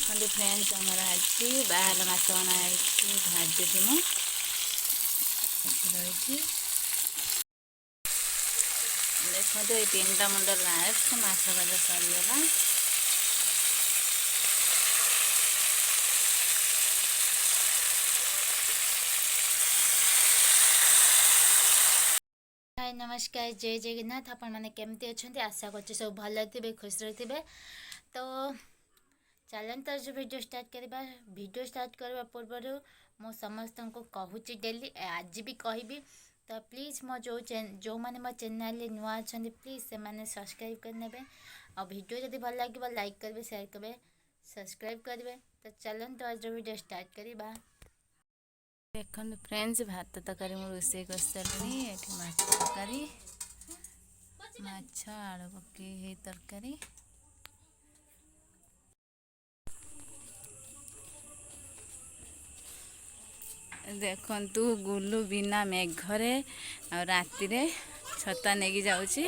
देखते फ्रेंड्स आमर आज बाहर माछ बनाई भाजुची मु रही देखते ये 3टा मुंड लास्ट माछ भजा सरीगला। हाय नमस्कार जय जगन्नाथ आपण मैंने केमती अच्छा आशा कर सब भल थे खुश थे। तो चलते आज वीडियो स्टार्ट करवा। वीडियो स्टार्ट करने पूर्व मु समस्त को कहूँ डेली आज भी कहि तो प्लीज़ मो जो मैंने मो चैनल नुआ अच्छा प्लीज़ से मैंने सब्सक्राइब करने और वीडियो जब भल लगे लाइक करेंगे शेयर करेंगे सब्सक्राइब करेंगे। तो चलते आज वीडियो स्टार्ट करवा। देखो फ्रेंड्स भात तरकारी मुझे रोसे कर सारे ये माछ तरकारी माछ आलू पकई तरकारी देखंतु गुलू बिना मेघरे आ राति रे छता नेगी जाउची।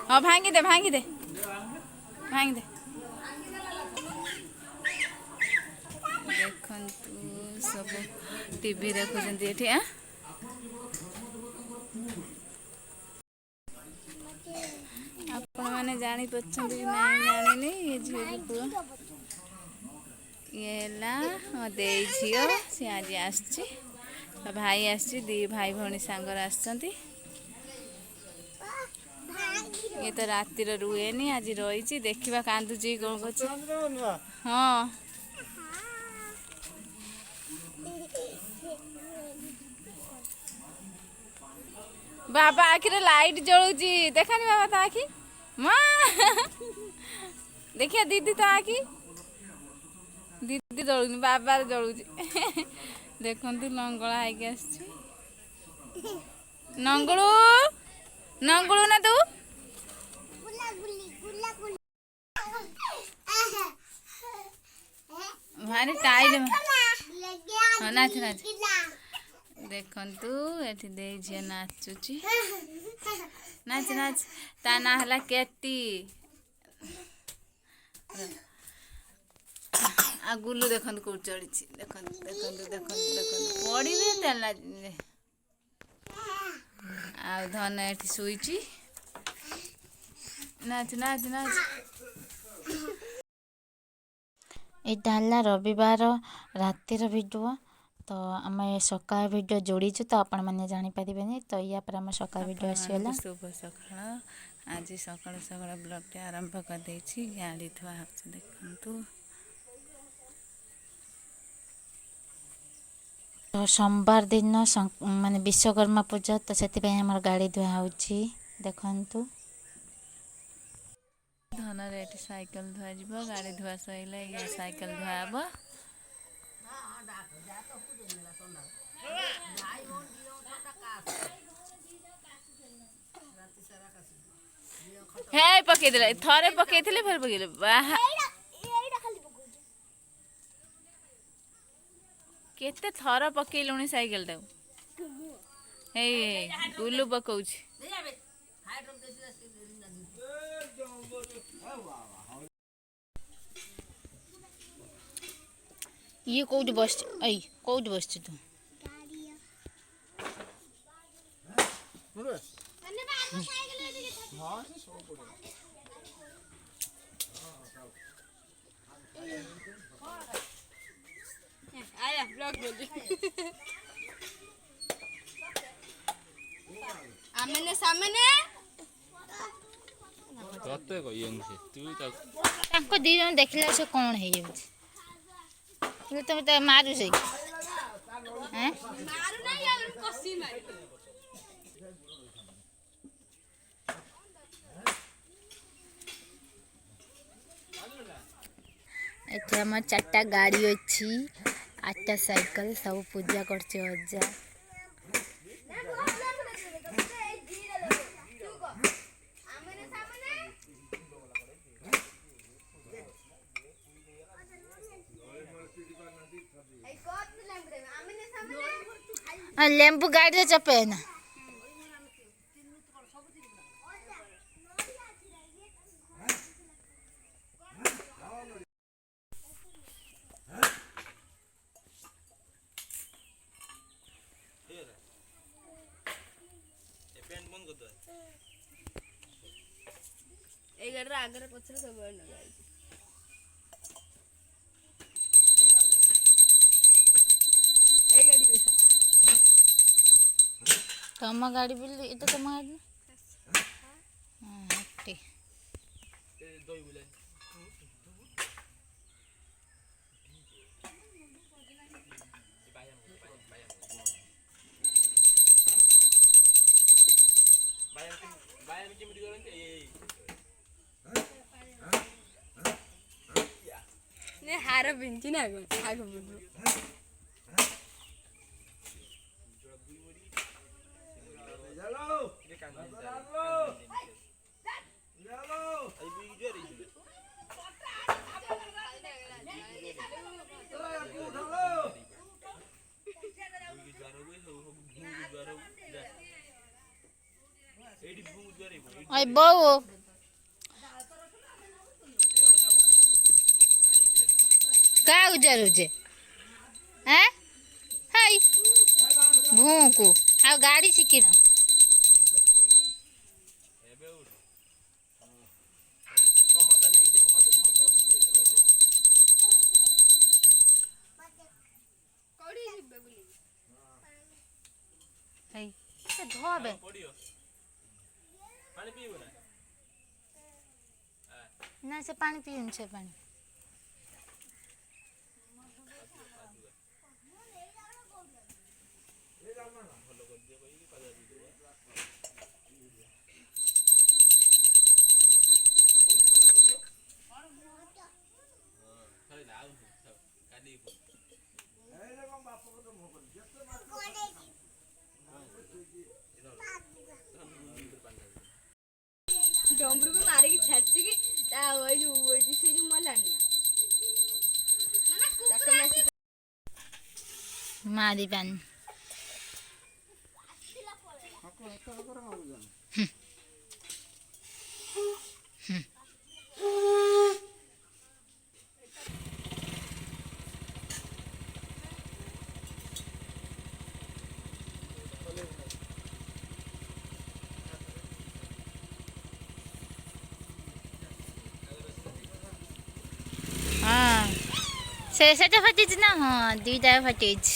हाँ भांगी दे भांगी दे भांगी दे। देखंतु सब टीवी देखुचंती एठी आपण माने जानी पछंती कि नहीं जानिनी ये झियो पुआ ये ला दे झियो से आज आछी भाई आछी दी भाई भौणी सांगर आछंती। ये तो राति रुएनी आज रही देखा कांदुची कौन कर। हाँ बाबा आखिर लाइट जलुची देखानी बाबा तो आखि माँ देखिए दीदी तो आखि दीदी जलुनी बाबा जलुची देखु लंगड़ा आईके आस नंगड़ू नंगड़ू ना तू भारी टाइल हाँ नाच नाच देखंतु एठी दे झिया नाचुची नाच नाच ता ना हला केटी आ गुल्लू देखंतु को चढ़ी देखंतु देखंतु देखंतु देखंतु पड़ी भी तेला आ धन एठी सोईची नाच नाच नाच। एटा हला रविवार रातिर वीडियो तो आम सकाळ वीडियो जोड़ीचु तो आपण मैंने जानी पारे तो या पर आम सकाळ वीडियो आसीगला। शुभ सकाळ आज सकाळ सकाळ ब्लॉग टे आरंभ कर देछि गाड़ी थुआ होछि देखंतु। तो सोमवार दिन माने विश्वकर्मा पूजा तो सेति पय हमर गाड़ी धुआ होछि देखंतु। धन रेट साइकिल धुआ जीव गाड़ी धुआ सइले ये साइकिल धुआ हबो। हे पके देले थरे पके थिले फेर पकेले बाहा केते थर पकेलुनी साइकिल टा हे गुल्लू पकौछ। ये कोड बस आई कोड बस तू आया ब्लॉग बोल आमने सामने तते कहियन से तू ताको दी जन देखला से कोन हे जे तुम तो मारू से हैं मारू ना यार कसी मार एथे हमर 4टा गाड़ी अछि 8टा साइकिल सब पूजा करछे अज्जा। लेंबू गाड़ी रे चपे ना ए गाड़ी आगे पछरे सब न जाई ए गाड़ी उठा तम गाड़ी बोली ये तो तम गाड़ी हां हट्टी दई बुले बायाम केମିତି କରନ୍ତି ने हार बिंची ना आगे बुझो ओए बो का उजर उजे हैं हाय भूकु आ गाड़ी सिकिन हाय से धोबे पानी पीबो ना ना से पानी पीउन छे पानी डम्बरू को मारे की छाची की ता ओई से जो मलानी ताके मैसी मारी पानी हाँ से फटिज ना हाँ दुईटा फटिज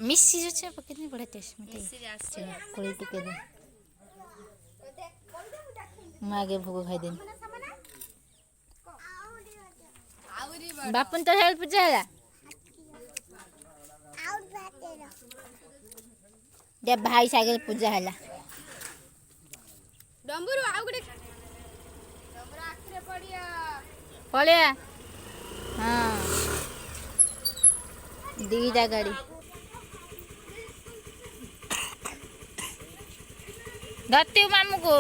मिसी जो छे कितनी बड़ा टेस्ट में कोई टिके दे मैं आगे भोग खाई देन बापन तो हेल्प जाला दे भाई सागे पूजा हला डम्बरू आउ गुडे डम्बरू आखरे पड़िया पड़िया हाँ दीटा गाड़ी धरती मामू को